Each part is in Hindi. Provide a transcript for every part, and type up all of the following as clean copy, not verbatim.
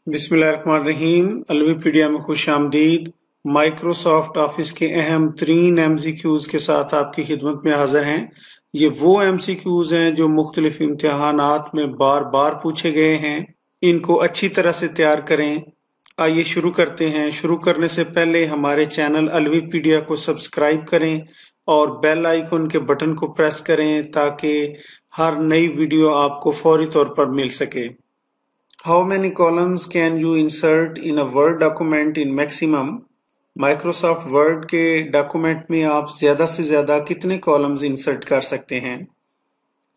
बिस्मिल्लाहिर्रहमानिर्रहीम। अलवीपीडिया में खुश आमदीद। माइक्रोसॉफ्ट ऑफिस के अहम तरीन MCQs के साथ आपकी खिदमत में हाजिर हैं। ये वो MCQs हैं जो मुख्तलिफ इम्तिहानात में बार बार पूछे गए हैं। इनको अच्छी तरह से तैयार करें। आइए शुरू करते हैं। शुरू करने से पहले हमारे चैनल अलवीपीडिया को सब्सक्राइब करें और बेल आइकन के बटन को प्रेस करें ताकि हर नई वीडियो आपको फौरी तौर पर मिल सके। How many columns can you insert in a Word document in maximum? Microsoft Word के डॉक्यूमेंट में आप ज्यादा से ज्यादा कितने कॉलम्स इंसर्ट कर सकते हैं?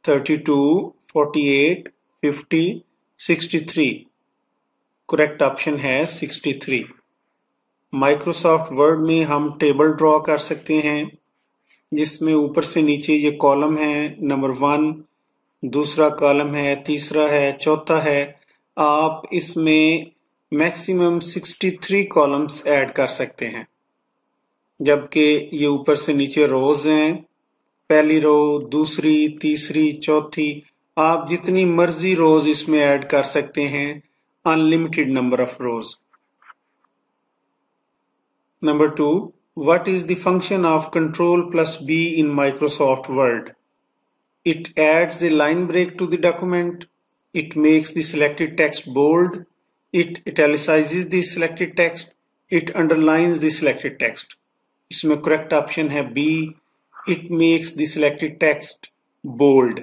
32, 48, 50, 63। करेक्ट ऑप्शन है 63। माइक्रोसॉफ्ट वर्ड में हम टेबल ड्रॉ कर सकते हैं जिसमें ऊपर से नीचे ये कॉलम है। नंबर 1, दूसरा कॉलम है, तीसरा है, चौथा है। आप इसमें मैक्सिमम 63 कॉलम्स ऐड कर सकते हैं, जबकि ये ऊपर से नीचे रोज हैं। पहली रो, दूसरी, तीसरी, चौथी, आप जितनी मर्जी रोज इसमें ऐड कर सकते हैं। Unlimited number of rose. Number 2, what is the function of Ctrl+B in Microsoft word? It adds a line break to the document. It makes the selected text bold. It italicizes the selected text. It underlines the selected text. इसमें correct option है B. It makes the selected text bold.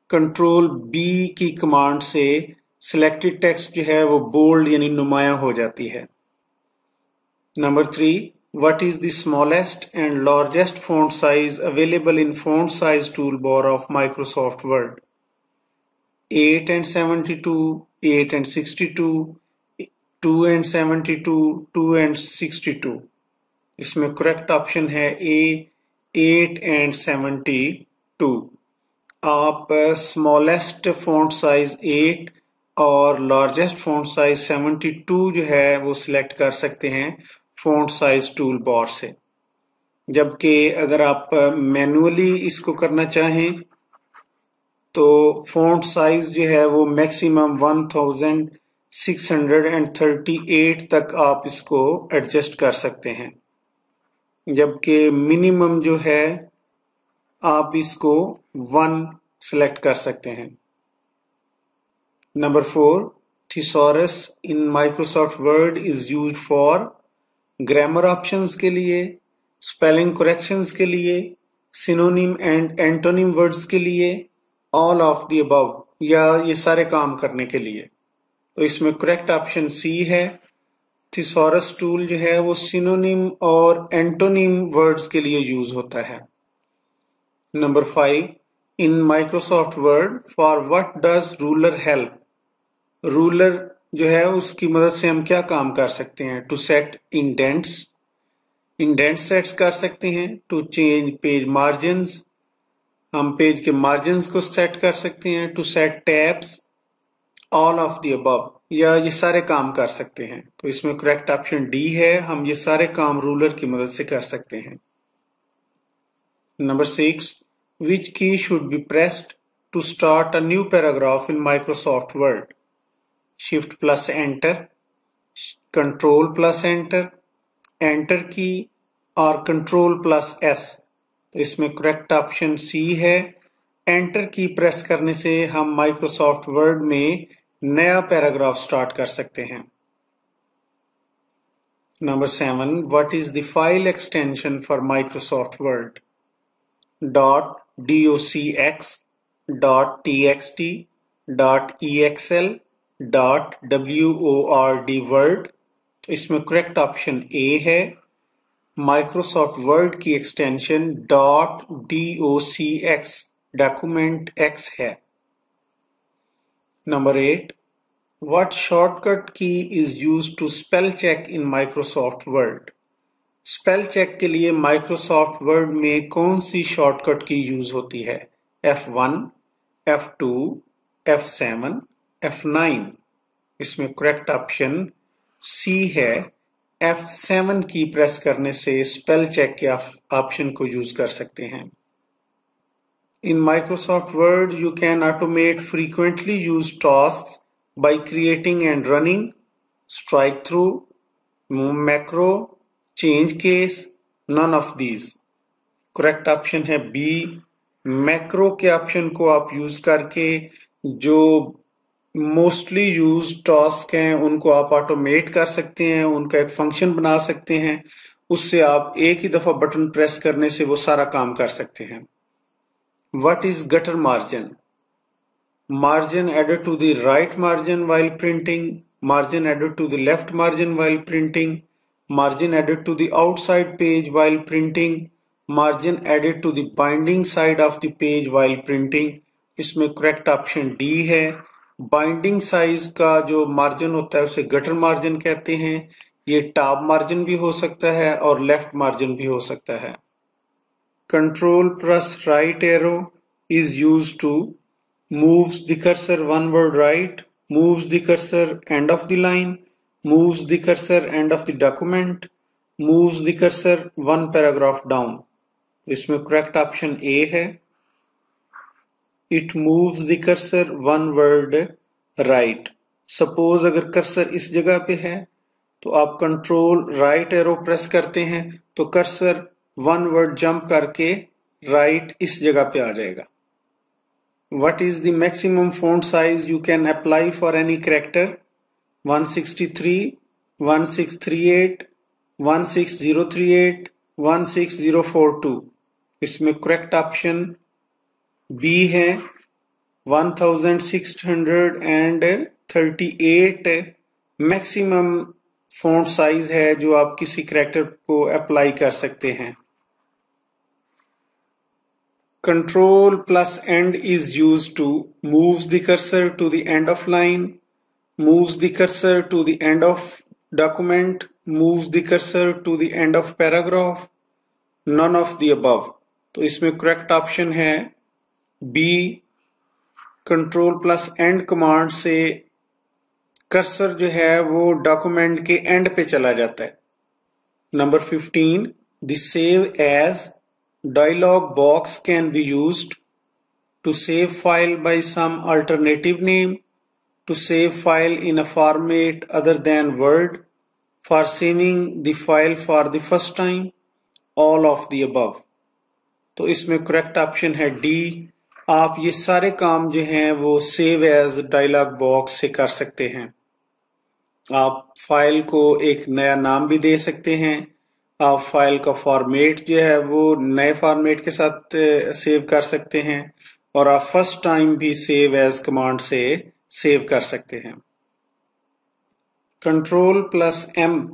Control B की कमांड से selected text जो है वो bold यानी नुमायां हो जाती है। Number 3. What is the smallest and largest font size available in font size toolbar of Microsoft Word? 8 and 72, 8 and 62, 2 and 72, 2 and 62। इसमें correct option है A, 8 and 72। आप smallest font size 8 और largest font size 72 जो है वो select कर सकते हैं फॉन्ट साइज टूल बार से। जबकि अगर आप मैन्युअली इसको करना चाहें तो फॉन्ट साइज जो है वो मैक्सिमम 1638 तक आप इसको एडजस्ट कर सकते हैं, जबकि मिनिमम जो है आप इसको 1 सेलेक्ट कर सकते हैं। Number 4, thesaurus in Microsoft word is used for grammar options के लिए, स्पेलिंग करेक्शंस के लिए, सिनोनिम एंड एंटोनिम वर्ड्स के लिए, ऑल ऑफ द अबव या ये सारे काम करने के लिए। तो इसमें करेक्ट ऑप्शन सी है। थिसॉरस टूल जो है वो सिनोनिम और एंटोनिम वर्ड्स के लिए यूज होता है। Number 5, in Microsoft word for what does ruler help? Ruler जो है उसकी मदद से हम क्या काम कर सकते हैं? To set indents, indent sets कर सकते हैं। टू चेंज पेज मार्जिन्स, हम पेज के मार्जिन्स को सेट कर सकते हैं। To set tabs, all of the above या ये सारे काम कर सकते हैं। तो इसमें करेक्ट ऑप्शन डी है, हम ये सारे काम रूलर की मदद से कर सकते हैं। Number 6, which key should be pressed to start a new paragraph in Microsoft Word? Shift plus enter, control plus enter, enter key और कंट्रोल प्लस S। तो इसमें करेक्ट ऑप्शन सी है। एंटर की प्रेस करने से हम माइक्रोसॉफ्ट वर्ड में नया पैराग्राफ स्टार्ट कर सकते हैं। Number 7, what is the file extension for Microsoft Word? .docx, .txt, .exl, .word word. तो इसमें करेक्ट ऑप्शन ए है। माइक्रोसॉफ्ट वर्ड की एक्सटेंशन .docx डॉक्यूमेंट X है। Number 8, what shortcut key is used to spell check in Microsoft Word? Spell check के लिए माइक्रोसॉफ्ट वर्ड में कौन सी शॉर्टकट की यूज होती है? F1, F2, F7, F9। इसमें करेक्ट ऑप्शन सी है। F7 की प्रेस करने से स्पेल चेक के ऑप्शन को यूज कर सकते हैं। इन Microsoft word you can automate frequently used tasks by creating and running strike through, macro, change case, none of these. Correct option है बी। मैक्रो के ऑप्शन को आप यूज करके जो मोस्टली यूज टास्क हैं उनको आप ऑटोमेट कर सकते हैं, उनका एक फंक्शन बना सकते हैं, उससे आप एक ही दफा बटन प्रेस करने से वो सारा काम कर सकते हैं। What is gutter margin? Margin added to the right margin while printing, margin added to the left margin while printing, margin added to the outside page while printing, margin added to the binding side of the page while printing। इसमें करेक्ट ऑप्शन डी है। बाइंडिंग साइज का जो मार्जिन होता है उसे गटर मार्जिन कहते हैं। ये टॉप मार्जिन भी हो सकता है और लेफ्ट मार्जिन भी हो सकता है। Control plus right arrow is used to moves the cursor one word right, moves the cursor end of the line, moves the cursor end of the document, moves the cursor one paragraph down। इसमें करेक्ट ऑप्शन ए है। It moves the cursor one word right। Suppose अगर कर्सर इस जगह पे है तो आप कंट्रोल राइट एरो प्रेस करते हैं तो कर्सर वन वर्ड जंप करके राइट इस जगह पे आ जाएगा। What is the maximum font size you can apply for any character? 163, 1638, 16038, 16042। इसमें करेक्ट ऑप्शन बी है। 1638 मैक्सिमम फॉन्ट साइज है जो आप किसी कैरेक्टर को अप्लाई कर सकते हैं। Control plus end is used to moves the cursor to the end of line, moves the cursor to the end of document, moves the cursor to the end of paragraph, none of the above। तो इसमें करेक्ट ऑप्शन है B. Control plus end command से कर्सर जो है वो डॉक्यूमेंट के एंड पे चला जाता है। Number 15, the save as dialog box can be used to save file by some alternative name, to save file in a format other than Word, for saving the file for the first time, all of the above। तो इसमें करेक्ट ऑप्शन है डी। आप ये सारे काम जो हैं वो सेव एज डायलॉग बॉक्स से कर सकते हैं। आप फाइल को एक नया नाम भी दे सकते हैं। आप फाइल का फॉर्मेट जो है वो नए फॉर्मेट के साथ सेव कर सकते हैं और आप फर्स्ट टाइम भी सेव एज कमांड से सेव कर सकते हैं। Control plus M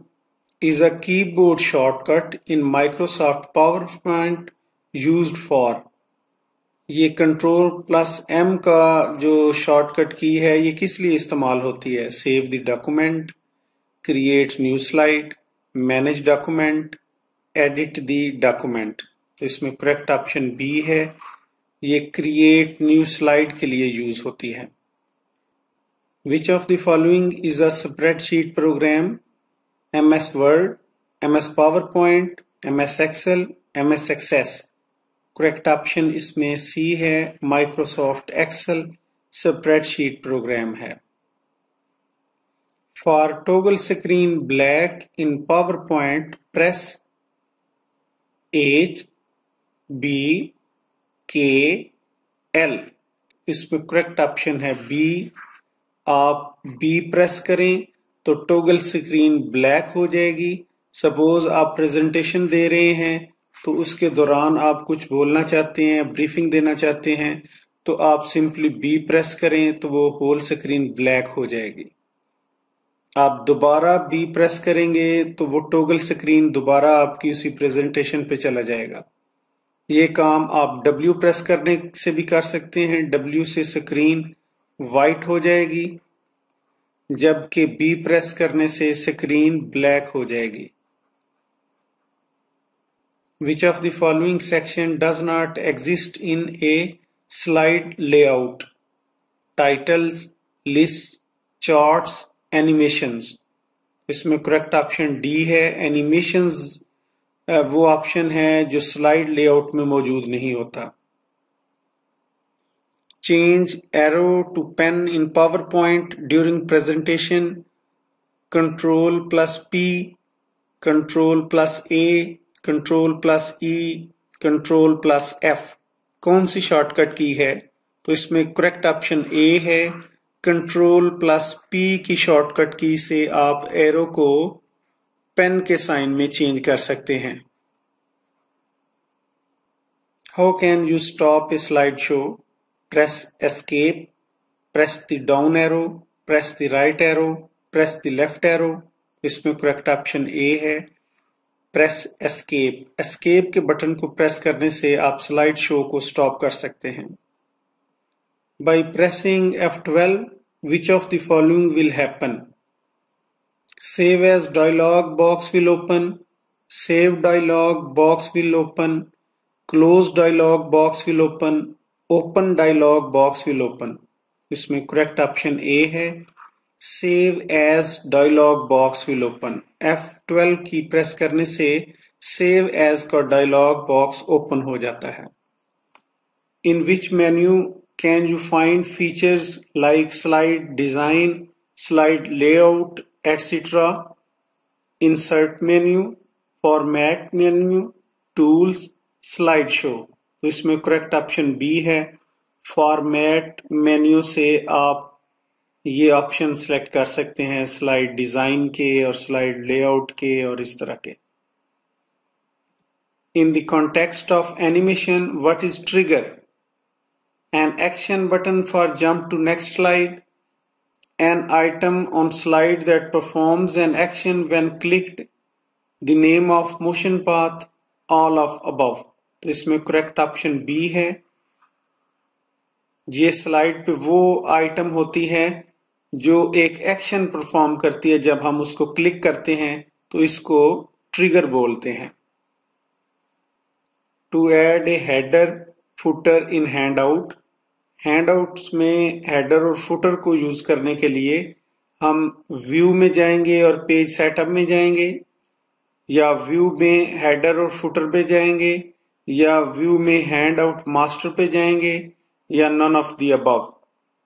is a keyboard shortcut in Microsoft PowerPoint used for. ये कंट्रोल प्लस एम का जो शॉर्टकट की है ये किस लिए इस्तेमाल होती है? Save the document, create new slide, manage document, edit the document. तो इसमें करेक्ट ऑप्शन बी है। ये क्रिएट न्यू स्लाइड के लिए यूज होती है। Which of the following is a spreadsheet program? MS Word, MS PowerPoint, MS Excel, MS Access. Correct option इसमें सी है। माइक्रोसॉफ्ट एक्सेल स्प्रेडशीट प्रोग्राम है। For toggle screen black in PowerPoint, press H, B, K, L। इसमें करेक्ट ऑप्शन है बी। आप बी प्रेस करें तो टॉगल स्क्रीन ब्लैक हो जाएगी। सपोज आप प्रेजेंटेशन दे रहे हैं तो उसके दौरान आप कुछ बोलना चाहते हैं, ब्रीफिंग देना चाहते हैं, तो आप सिंपली बी प्रेस करें तो वो होल स्क्रीन ब्लैक हो जाएगी। आप दोबारा बी प्रेस करेंगे तो वो टॉगल स्क्रीन दोबारा आपकी उसी प्रेजेंटेशन पे चला जाएगा। ये काम आप डब्ल्यू प्रेस करने से भी कर सकते हैं। डब्ल्यू से स्क्रीन वाइट हो जाएगी जबकि बी प्रेस करने से स्क्रीन ब्लैक हो जाएगी। Which of the following section does not exist in a slide layout? Titles, lists, charts, animations। इसमें करेक्ट ऑप्शन डी है। एनिमेशंस वो ऑप्शन है जो स्लाइड लेआउट में मौजूद नहीं होता। Change arrow to pen in PowerPoint during presentation। Control plus P, control plus A, control plus E, control plus F कौन सी शॉर्टकट की है? तो इसमें करेक्ट ऑप्शन ए है। कंट्रोल प्लस पी की शॉर्टकट की से आप एरो को पेन के साइन में चेंज कर सकते हैं। How can you stop A slide show? Press escape, press the down arrow, press the right arrow, press the left arrow. इसमें करेक्ट ऑप्शन ए है प्रेस एस्केप। एस्केप के बटन को प्रेस करने से आप स्लाइड शो को स्टॉप कर सकते हैं। By pressing F12, which of the following will happen? Save as dialog box will open, save dialog box will open, close dialog box will open dialog box will open। इसमें करेक्ट ऑप्शन ए है save as dialog box will open. F12 की प्रेस करने से सेव एज का डायलॉग बॉक्स ओपन हो जाता है। In which menu can you find features like slide design, slide layout etcetera? Insert menu, format menu, tools, slide show. तो इसमें करेक्ट ऑप्शन बी है फॉर्मेट मेन्यू से आप ये ऑप्शन सेलेक्ट कर सकते हैं स्लाइड डिजाइन के और स्लाइड लेआउट के और इस तरह के। In the context of animation, what is trigger? An action button for jump to next slide, an item on slide that performs an action when clicked, the name of motion path, all of above. तो इसमें करेक्ट ऑप्शन बी है। ये स्लाइड पे वो आइटम होती है जो एक एक्शन परफॉर्म करती है, जब हम उसको क्लिक करते हैं तो इसको ट्रिगर बोलते हैं। To add a header footer in handout, handouts में हेडर और फुटर को यूज करने के लिए हम व्यू में जाएंगे और पेज सेटअप में जाएंगे, या व्यू में हेडर और फुटर पे जाएंगे, या व्यू में हैंडआउट मास्टर पे जाएंगे, या नन ऑफ द अबव।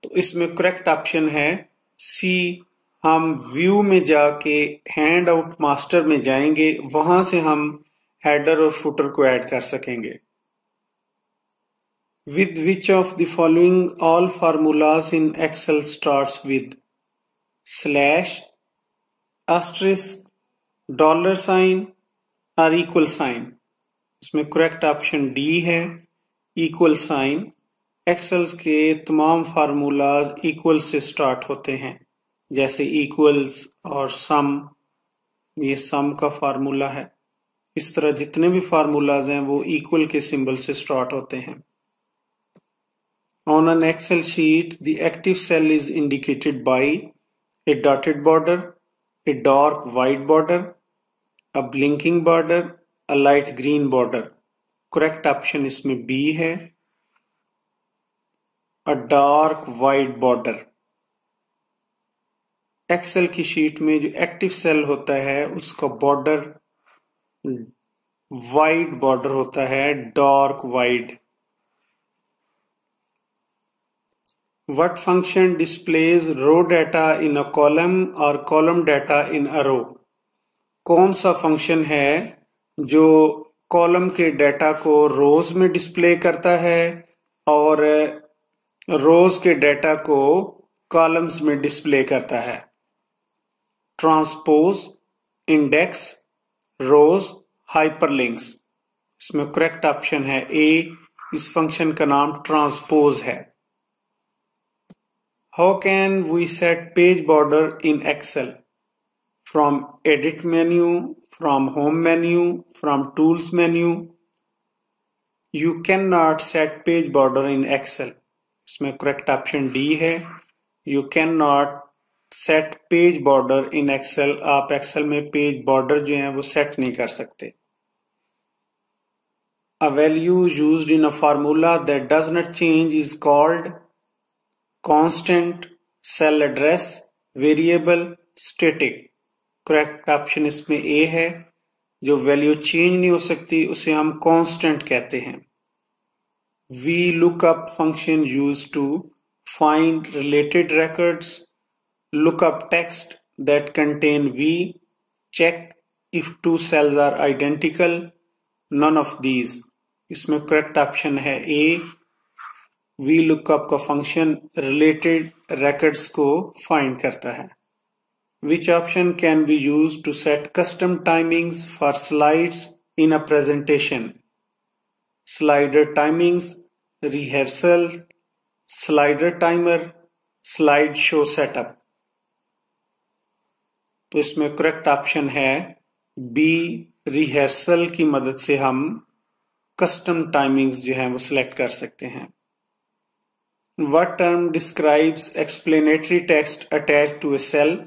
तो इसमें करेक्ट ऑप्शन है सी, हम व्यू में जाके हैंड आउट मास्टर में जाएंगे, वहां से हम हेडर और फुटर को ऐड कर सकेंगे। With which of the following all formulas in Excel starts with slash, asterisk, dollar sign और इक्वल साइन? इसमें करेक्ट ऑप्शन डी है इक्वल साइन। एक्सेल्स के तमाम फार्मूलाज इक्वल से स्टार्ट होते हैं, जैसे इक्वल्स और सम, ये सम का फार्मूला है। इस तरह जितने भी फार्मूलाज हैं वो इक्वल के सिंबल से स्टार्ट होते हैं। On an Excel sheet the active cell is indicated by a dotted border, a dark white border, a blinking border, a light green border. Correct option इसमें बी है a dark white border. Excel की शीट में जो एक्टिव सेल होता है उसका बॉर्डर वाइट बॉर्डर होता है, dark white. What function displays row data in a column और column data in a row? कौन सा फंक्शन है जो कॉलम के डाटा को रोज में डिस्प्ले करता है और रोज के डाटा को कॉलम्स में डिस्प्ले करता है? Transpose, index, rows, hyperlinks. इसमें करेक्ट ऑप्शन है ए, इस फंक्शन का नाम ट्रांसपोज है। How can we set page border in Excel? From edit menu, from home menu, from tools menu. You can not set page border in Excel. इसमें करेक्ट ऑप्शन डी है you can not set page border in Excel. आप एक्सेल में पेज बॉर्डर जो है वो सेट नहीं कर सकते। A value used in a formula that does not change is called constant, cell address, variable, static। Correct option इसमें ए है, जो वैल्यू चेंज नहीं हो सकती उसे हम कांस्टेंट कहते हैं। VLOOKUP function used to find related records, look up text, that contain V. Check if two cells are identical. None of these. इसमें correct option है A. VLOOKUP का function related records को find करता है. Which option can be used to set custom timings for slides in a presentation? Slider timings, rehearsal, slider timer, slideshow setup. तो इसमें करेक्ट ऑप्शन है बी. रिहर्सल की मदद से हम कस्टम टाइमिंग्स जो हैं वो सिलेक्ट कर सकते हैं. What term describes explanatory text attached to a cell?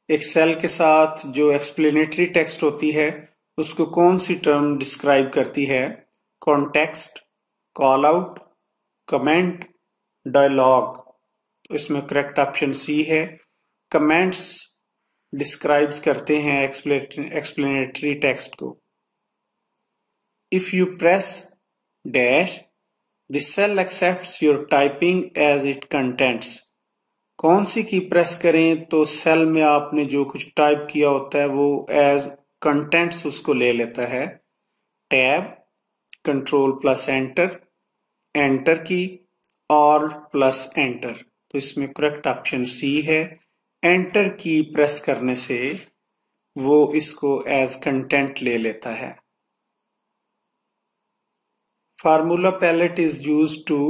एक सेल के साथ जो एक्सप्लेनेटरी टेक्स्ट होती है उसको कौन सी टर्म डिस्क्राइब करती है? Context, call out, comment, dialog. तो इसमें करेक्ट ऑप्शन सी है. कमेंट्स डिस्क्राइब्स करते हैं एक्सप्लेनेटरी टेक्स्ट को. If you press dash the cell accepts your typing as it contents. कौन सी की प्रेस करें तो सेल में आपने जो कुछ टाइप किया होता है वो एज कंटेंट्स उसको ले लेता है. Tab, control plus enter, enter की, ऑल्ट प्लस एंटर. तो इसमें करेक्ट ऑप्शन सी है. एंटर की प्रेस करने से वो इसको एज कंटेंट ले लेता है. Formula palette is used to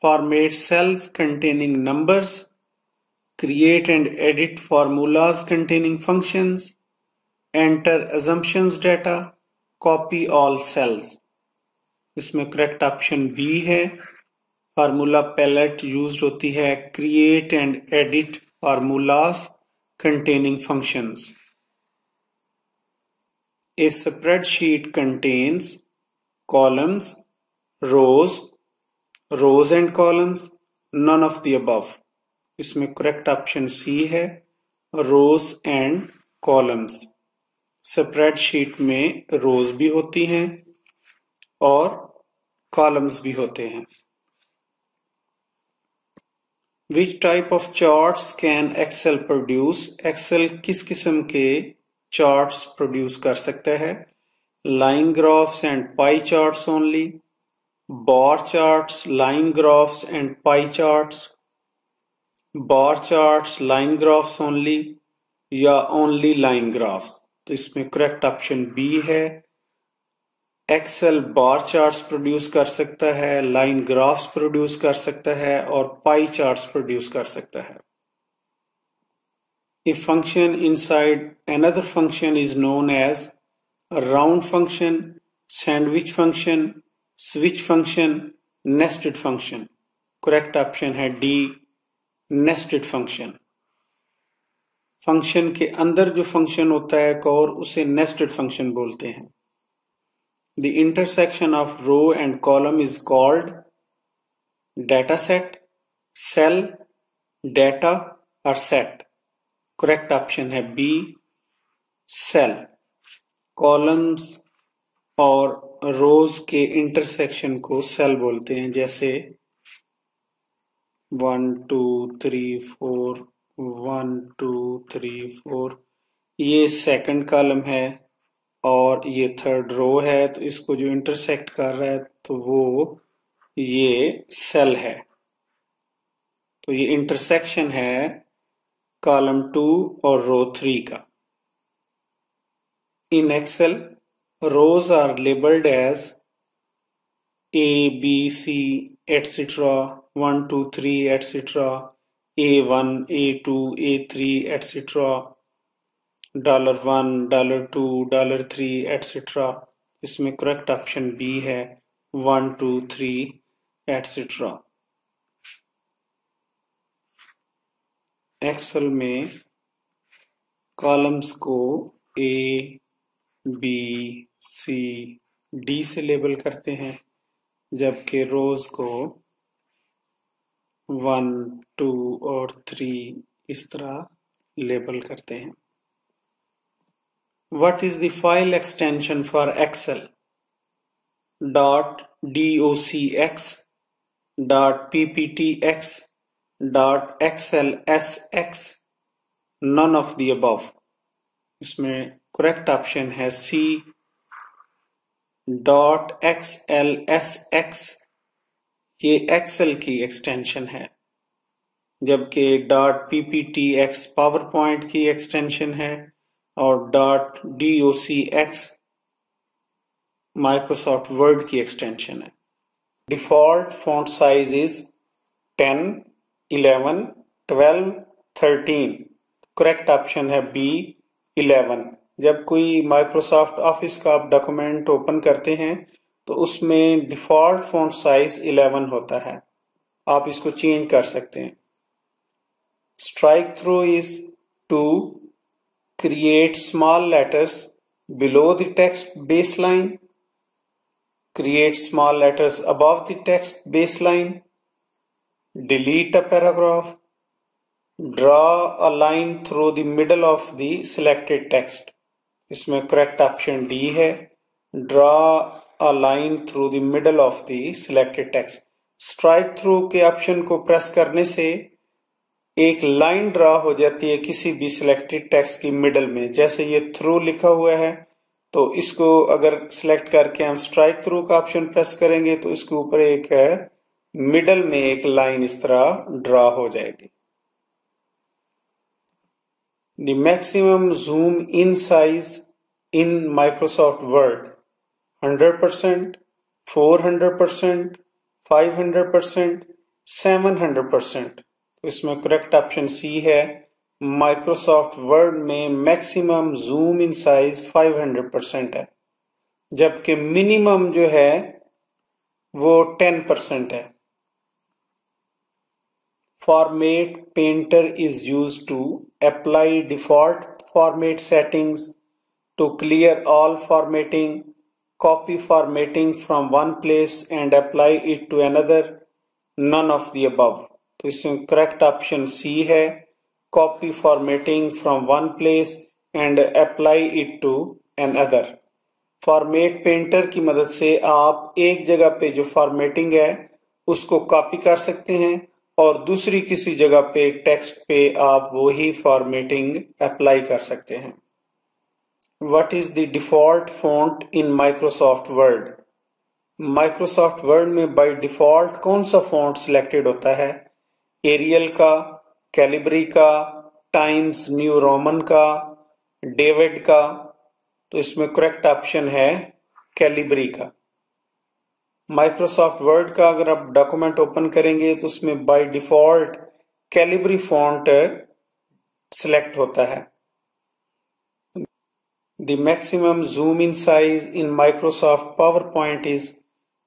format cells containing numbers, create and edit formulas containing functions, enter assumptions data, copy all cells. इसमें करेक्ट ऑप्शन बी है. फार्मूला पैलेट यूज होती है create and edit formulas containing functions. A spreadsheet contains columns, rows and columns, none of the above. इसमें करेक्ट ऑप्शन सी है. रोज एंड कॉलम्स. स्प्रेडशीट में रोज भी होती हैं और कॉलम्स भी होते हैं. Which type of charts can Excel produce? Excel किस किस्म के charts produce कर सकता है? Line graphs and pie charts only, bar charts, line graphs and pie charts, bar charts, line graphs only या only line graphs. तो इसमें correct option B है. एक्सेल बार चार्ट्स प्रोड्यूस कर सकता है, लाइन ग्राफ्स प्रोड्यूस कर सकता है और पाई चार्ट्स प्रोड्यूस कर सकता है. A function inside another function is known as round function, sandwich function, switch function, nested function. Correct option है डी. Nested function. फंक्शन के अंदर जो फंक्शन होता है एक और उसे नेस्टेड फंक्शन बोलते हैं. The intersection of row and column is called dataset, cell, data or set. Correct option है B. cell. Columns और rows के intersection को cell बोलते हैं. जैसे 1 2 3 4 1 2 3 4 ये सेकंड कॉलम है और ये थर्ड रो है. तो इसको जो इंटरसेक्ट कर रहा है तो वो ये सेल है. तो ये इंटरसेक्शन है कॉलम 2 और रो 3 का. In Excel rows are labelled as A, B, C, etc. 1 2 3 etc. A1, A2, A3 etc. $1, $2, $3 etc. इसमें करेक्ट ऑप्शन बी है 1 2 3 etc. एक्सेल में कॉलम्स को A, B, C, D से लेबल करते हैं जबकि रोज को 1 2 और 3 इस तरह लेबल करते हैं. What is the file extension for Excel? .docx, .pptx, .xlsx, none of the above। इसमें करेक्ट ऑप्शन है सी। .xlsx ये एक्सेल की एक्सटेंशन है, जबकि .pptx पावर पॉइंट की एक्सटेंशन है और .docx माइक्रोसॉफ्ट वर्ड की एक्सटेंशन है। Default font size is 10, 11, 12, 13। Correct option है बी 11। जब कोई माइक्रोसॉफ्ट ऑफिस का आप डॉक्यूमेंट ओपन करते हैं तो उसमें डिफॉल्ट फॉन्ट साइज 11 होता है। आप इसको चेंज कर सकते हैं। Strikethrough is to create small letters below the text baseline, create small letters above the text baseline, delete a paragraph, draw a line through the middle of the selected text। इसमें correct option D है, draw a line through the middle of the selected text। strike through के ऑप्शन को प्रेस करने से एक लाइन ड्रा हो जाती है किसी भी सिलेक्टेड टेक्स्ट की मिडल में। जैसे ये थ्रू लिखा हुआ है तो इसको अगर सिलेक्ट करके हम स्ट्राइक थ्रू का ऑप्शन प्रेस करेंगे तो इसके ऊपर एक मिडल में एक लाइन इस तरह ड्रा हो जाएगी। The maximum zoom in size in Microsoft word 100%, 400%, 500%, 700%। तो इसमें करेक्ट ऑप्शन सी है। माइक्रोसॉफ्ट वर्ड में मैक्सिमम जूम इन साइज 500% है, जबकि मिनिमम जो है वो 10% है। Format painter is used to apply default format settings, to clear all formatting, copy formatting from one place and apply it to another, none of the above. तो इसमें करेक्ट ऑप्शन सी है, copy formatting from one place and apply it to another। Format painter की मदद से आप एक जगह पे जो फॉर्मेटिंग है उसको कॉपी कर सकते हैं और दूसरी किसी जगह पे टेक्स्ट पे आप वही फॉर्मेटिंग अप्लाई कर सकते हैं। What is the default font in Microsoft Word? Microsoft Word में बाय डिफॉल्ट कौन सा फॉन्ट सिलेक्टेड होता है? एरियल का, कैलिब्री का, टाइम्स न्यू रोमन का, डेविड का। तो इसमें करेक्ट ऑप्शन है कैलिब्री का। माइक्रोसॉफ्ट वर्ड का अगर आप डॉक्यूमेंट ओपन करेंगे तो उसमें by default Calibri font select होता है। The maximum zoom in size in Microsoft PowerPoint is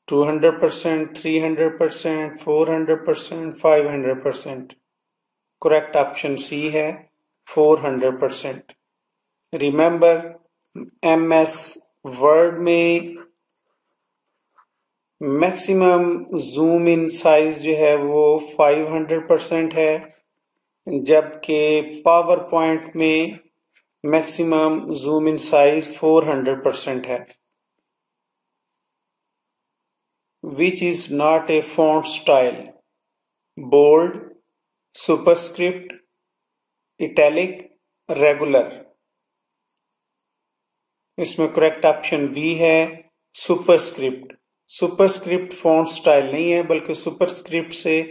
200%, 300%, 400%, 500%। Correct option C है 400%। रिमेंबर MS वर्ड में मैक्सिमम जूम इन साइज जो है वो 500% है, जबकि पावर पॉइंट में मैक्सिमम जूम इन साइज 400% है। Which is not a font style? Bold, superscript, italic, regular. इसमें करेक्ट ऑप्शन बी है सुपरस्क्रिप्ट। सुपरस्क्रिप्ट फॉन्ट स्टाइल नहीं है, बल्कि सुपरस्क्रिप्ट से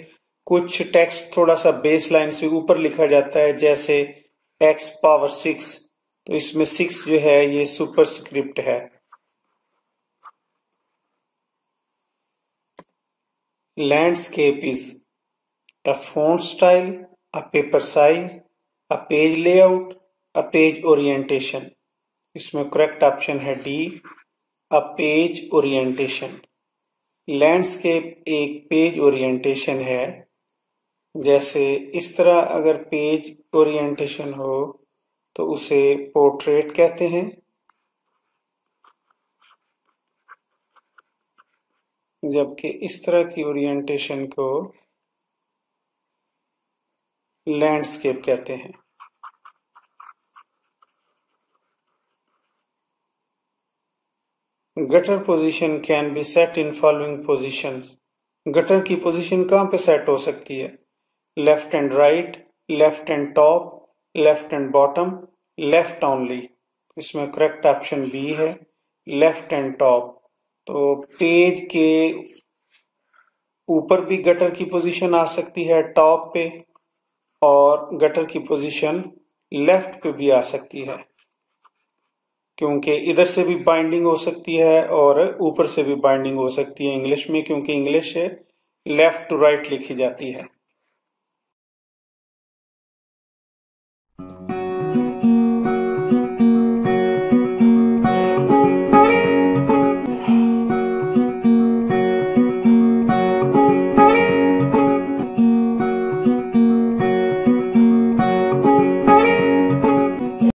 कुछ टेक्स्ट थोड़ा सा बेस लाइन से ऊपर लिखा जाता है, जैसे x⁶। तो इसमें 6 जो है ये सुपरस्क्रिप्ट है। Landscape is a font style, a paper size, a page layout, a page orientation। इसमें करेक्ट ऑप्शन है D, a page orientation। Landscape एक पेज ओरिएंटेशन है। जैसे इस तरह अगर पेज ओरिएंटेशन हो तो उसे पोर्ट्रेट कहते हैं, जबकि इस तरह की ओरिएंटेशन को लैंडस्केप कहते हैं। Gutter position can be set in following positions. Gutter की पोजीशन कहां पे सेट हो सकती है? Left and right, left and top, left and bottom, left only. इसमें करेक्ट ऑप्शन बी है, लेफ्ट एंड टॉप। तो पेज के ऊपर भी गटर की पोजीशन आ सकती है टॉप पे, और गटर की पोजीशन लेफ्ट पे भी आ सकती है, क्योंकि इधर से भी बाइंडिंग हो सकती है और ऊपर से भी बाइंडिंग हो सकती है इंग्लिश में, क्योंकि इंग्लिश लेफ्ट टू राइट लिखी जाती है।